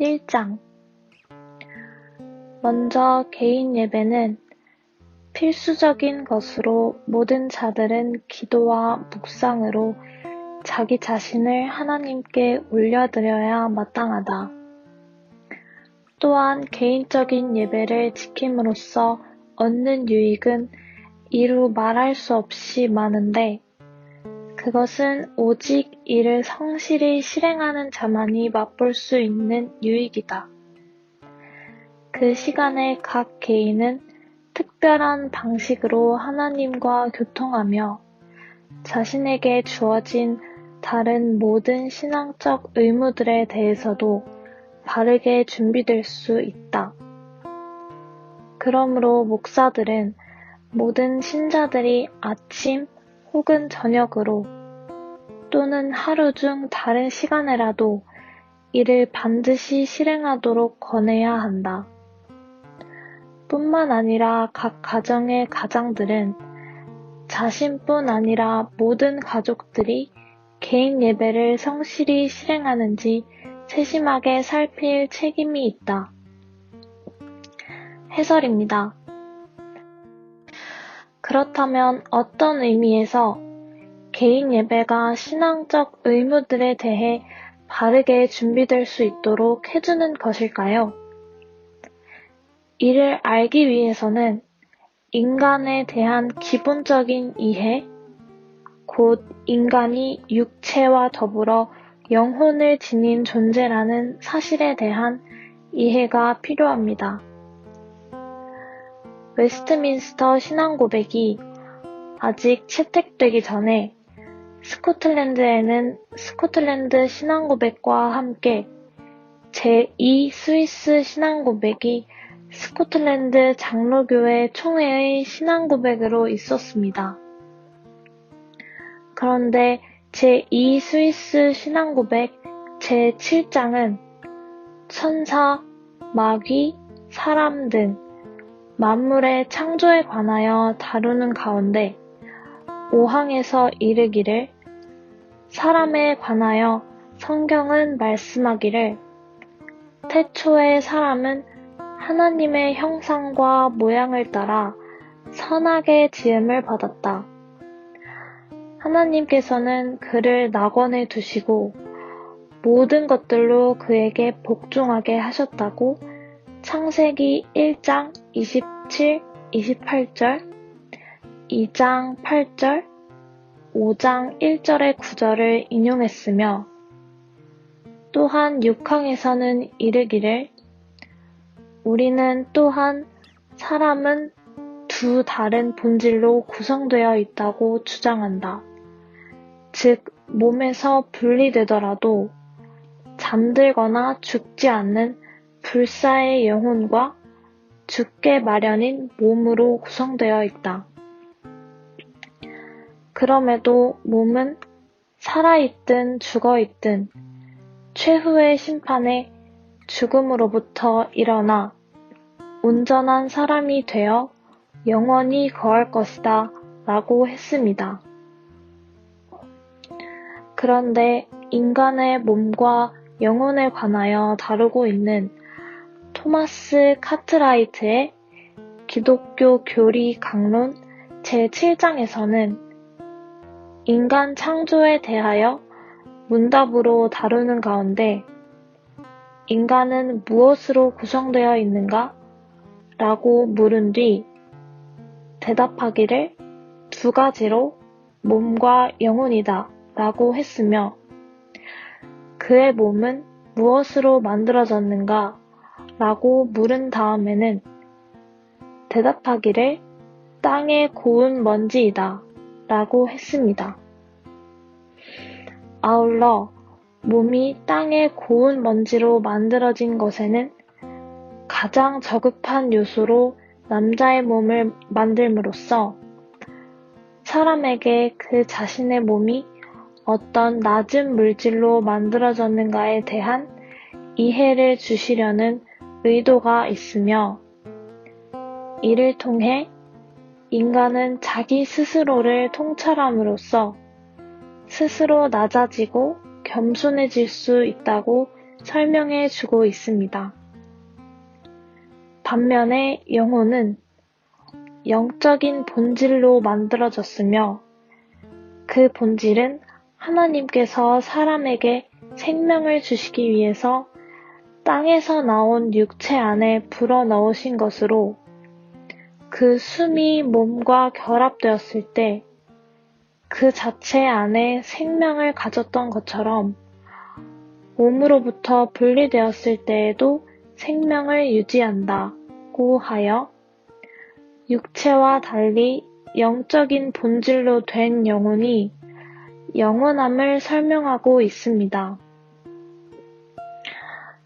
1장. 먼저 개인 예배는 필수적인 것으로 모든 자들은 기도와 묵상으로 자기 자신을 하나님께 올려드려야 마땅하다. 또한 개인적인 예배를 지킴으로써 얻는 유익은 이루 말할 수 없이 많은데 그것은 오직 이를 성실히 실행하는 자만이 맛볼 수 있는 유익이다. 그 시간에 각 개인은 특별한 방식으로 하나님과 교통하며 자신에게 주어진 다른 모든 신앙적 의무들에 대해서도 바르게 준비될 수 있다. 그러므로 목사들은 모든 신자들이 아침 혹은 저녁으로 또는 하루 중 다른 시간에라도 이를 반드시 실행하도록 권해야 한다. 뿐만 아니라 각 가정의 가장들은 자신뿐 아니라 모든 가족들이 개인 예배를 성실히 실행하는지 세심하게 살필 책임이 있다. 해설입니다. 그렇다면 어떤 의미에서 개인 예배가 신앙적 의무들에 대해 바르게 준비될 수 있도록 해주는 것일까요? 이를 알기 위해서는 인간에 대한 기본적인 이해, 곧 인간이 육체와 더불어 영혼을 지닌 존재라는 사실에 대한 이해가 필요합니다. 웨스트민스터 신앙고백이 아직 채택되기 전에 스코틀랜드에는 스코틀랜드 신앙고백과 함께 제2 스위스 신앙고백이 스코틀랜드 장로교회 총회의 신앙고백으로 있었습니다. 그런데 제2 스위스 신앙고백 제7장은 천사, 마귀, 사람 등 만물의 창조에 관하여 다루는 가운데 5항에서 이르기를 사람에 관하여 성경은 말씀하기를 태초의 사람은 하나님의 형상과 모양을 따라 선하게 지음을 받았다. 하나님께서는 그를 낙원에 두시고 모든 것들로 그에게 복종하게 하셨다고 창세기 1장 27, 28절, 2장 8절, 5장 1절의 구절을 인용했으며 또한 6항에서는 이르기를 우리는 또한 사람은 두 다른 본질로 구성되어 있다고 주장한다. 즉, 몸에서 분리되더라도 잠들거나 죽지 않는 불사의 영혼과 죽게 마련인 몸으로 구성되어 있다. 그럼에도 몸은 살아있든 죽어있든 최후의 심판에 죽음으로부터 일어나 온전한 사람이 되어 영원히 거할 것이다 라고 했습니다. 그런데 인간의 몸과 영혼에 관하여 다루고 있는 토마스 카트라이트의 기독교 교리 강론 제7장에서는 인간 창조에 대하여 문답으로 다루는 가운데 인간은 무엇으로 구성되어 있는가? 라고 물은 뒤 대답하기를 두 가지로 몸과 영혼이다 라고 했으며 그의 몸은 무엇으로 만들어졌는가? 라고 물은 다음에는 대답하기를 땅의 고운 먼지이다 라고 했습니다. 아울러 몸이 땅의 고운 먼지로 만들어진 것에는 가장 저급한 요소로 남자의 몸을 만들므로써 사람에게 그 자신의 몸이 어떤 낮은 물질로 만들어졌는가에 대한 이해를 주시려는 의도가 있으며 이를 통해 인간은 자기 스스로를 통찰함으로써 스스로 낮아지고 겸손해질 수 있다고 설명해 주고 있습니다. 반면에 영혼은 영적인 본질로 만들어졌으며 그 본질은 하나님께서 사람에게 생명을 주시기 위해서 땅에서 나온 육체 안에 불어넣으신 것으로 그 숨이 몸과 결합되었을 때 그 자체 안에 생명을 가졌던 것처럼 몸으로부터 분리되었을 때에도 생명을 유지한다고 하여 육체와 달리 영적인 본질로 된 영혼이 영원함을 설명하고 있습니다.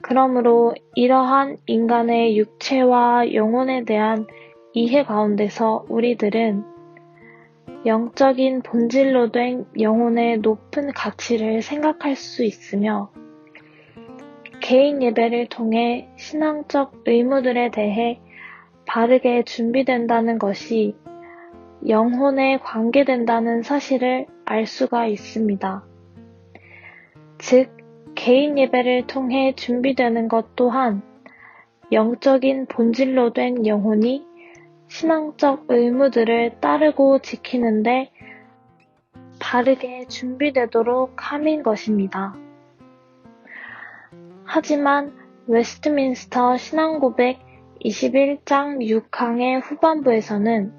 그러므로 이러한 인간의 육체와 영혼에 대한 이해 가운데서 우리들은 영적인 본질로 된 영혼의 높은 가치를 생각할 수 있으며 개인 예배를 통해 신앙적 의무들에 대해 바르게 준비된다는 것이 영혼에 관계된다는 사실을 알 수가 있습니다. 즉, 개인 예배를 통해 준비되는 것 또한 영적인 본질로 된 영혼이 신앙적 의무들을 따르고 지키는데 바르게 준비되도록 함인 것입니다. 하지만 웨스트민스터 신앙고백 21장 6항의 후반부에서는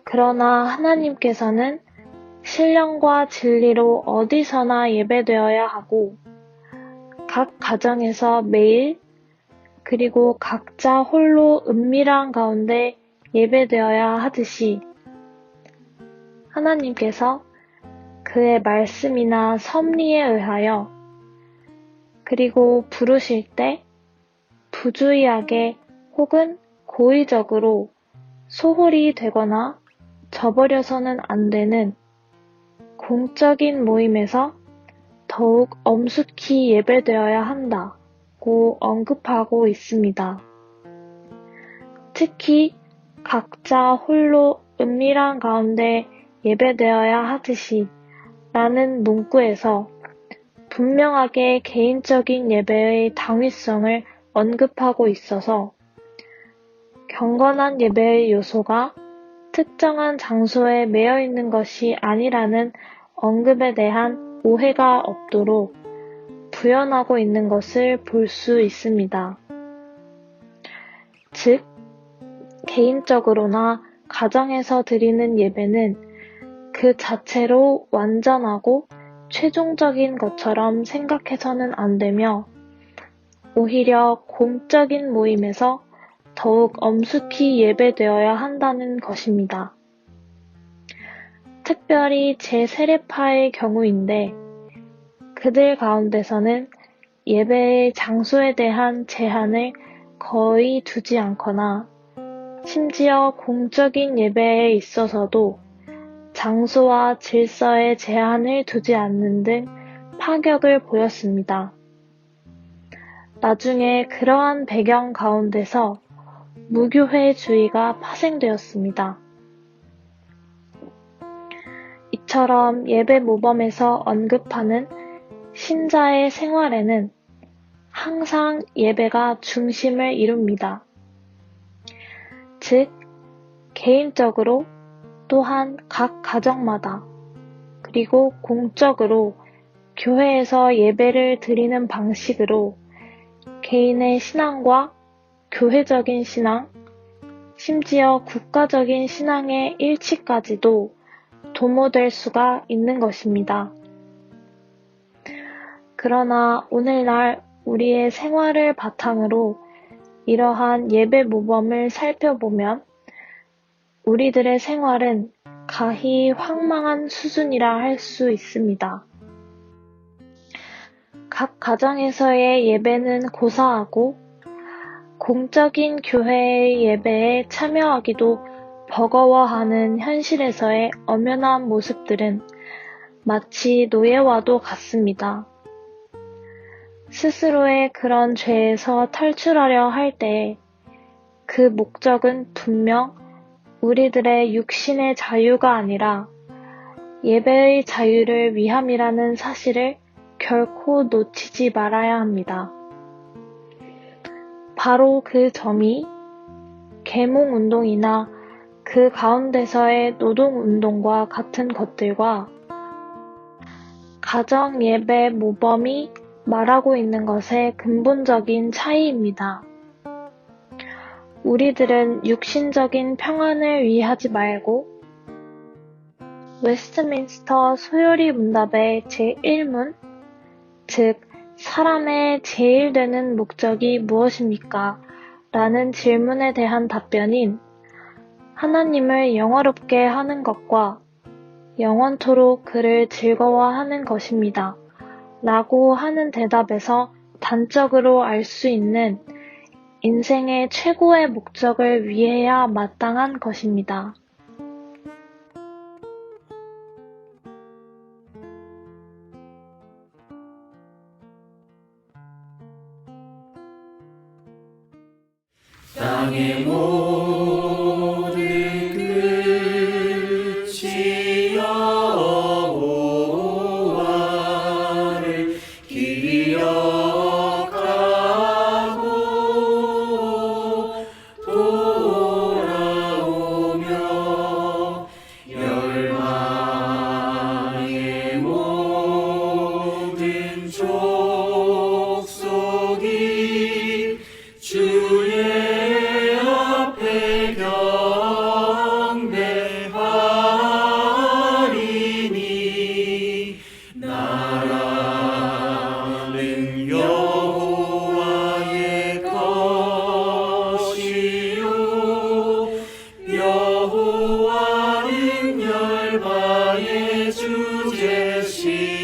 그러나 하나님께서는 신령과 진리로 어디서나 예배되어야 하고 각 가정에서 매일 그리고 각자 홀로 은밀한 가운데 예배되어야 하듯이 하나님께서 그의 말씀이나 섭리에 의하여 그리고 부르실 때 부주의하게 혹은 고의적으로 소홀히 되거나 저버려서는 안 되는 공적인 모임에서 더욱 엄숙히 예배되어야 한다고 언급하고 있습니다. 특히 각자 홀로 은밀한 가운데 예배되어야 하듯이 라는 문구에서 분명하게 개인적인 예배의 당위성을 언급하고 있어서 경건한 예배의 요소가 특정한 장소에 매여 있는 것이 아니라는 언급에 대한 오해가 없도록 구현하고 있는 것을 볼 수 있습니다. 즉, 개인적으로나 가정에서 드리는 예배는 그 자체로 완전하고 최종적인 것처럼 생각해서는 안 되며 오히려 공적인 모임에서 더욱 엄숙히 예배되어야 한다는 것입니다. 특별히 제세례파의 경우인데 그들 가운데서는 예배의 장소에 대한 제한을 거의 두지 않거나 심지어 공적인 예배에 있어서도 장소와 질서에 제한을 두지 않는 등 파격을 보였습니다. 나중에 그러한 배경 가운데서 무교회주의가 파생되었습니다. 이처럼 예배 모범에서 언급하는 신자의 생활에는 항상 예배가 중심을 이룹니다. 즉, 개인적으로 또한 각 가정마다 그리고 공적으로 교회에서 예배를 드리는 방식으로 개인의 신앙과 교회적인 신앙, 심지어 국가적인 신앙의 일치까지도 도모될 수가 있는 것입니다. 그러나 오늘날 우리의 생활을 바탕으로 이러한 예배 모범을 살펴보면 우리들의 생활은 가히 황망한 수준이라 할 수 있습니다. 각 가정에서의 예배는 고사하고 공적인 교회의 예배에 참여하기도 버거워하는 현실에서의 엄연한 모습들은 마치 노예와도 같습니다. 스스로의 그런 죄에서 탈출하려 할 때 그 목적은 분명 우리들의 육신의 자유가 아니라 예배의 자유를 위함이라는 사실을 결코 놓치지 말아야 합니다. 바로 그 점이 계몽운동이나 그 가운데서의 노동운동과 같은 것들과 가정예배 모범이 말하고 있는 것의 근본적인 차이입니다. 우리들은 육신적인 평안을 위하지 말고 웨스트민스터 소요리 문답의 제1문, 즉 사람의 제일 되는 목적이 무엇입니까? 라는 질문에 대한 답변인 하나님을 영화롭게 하는 것과 영원토록 그를 즐거워하는 것입니다. 라고 하는 대답에서 단적으로 알 수 있는 인생의 최고의 목적을 위해야 마땅한 것입니다. 땅의 모든 끝이 여호와를 기억하고 돌아오며 열방의 모든 족속이 주의 앞에 경배하리니 나라는 여호와의 것이요 여호와는 열방의 주제시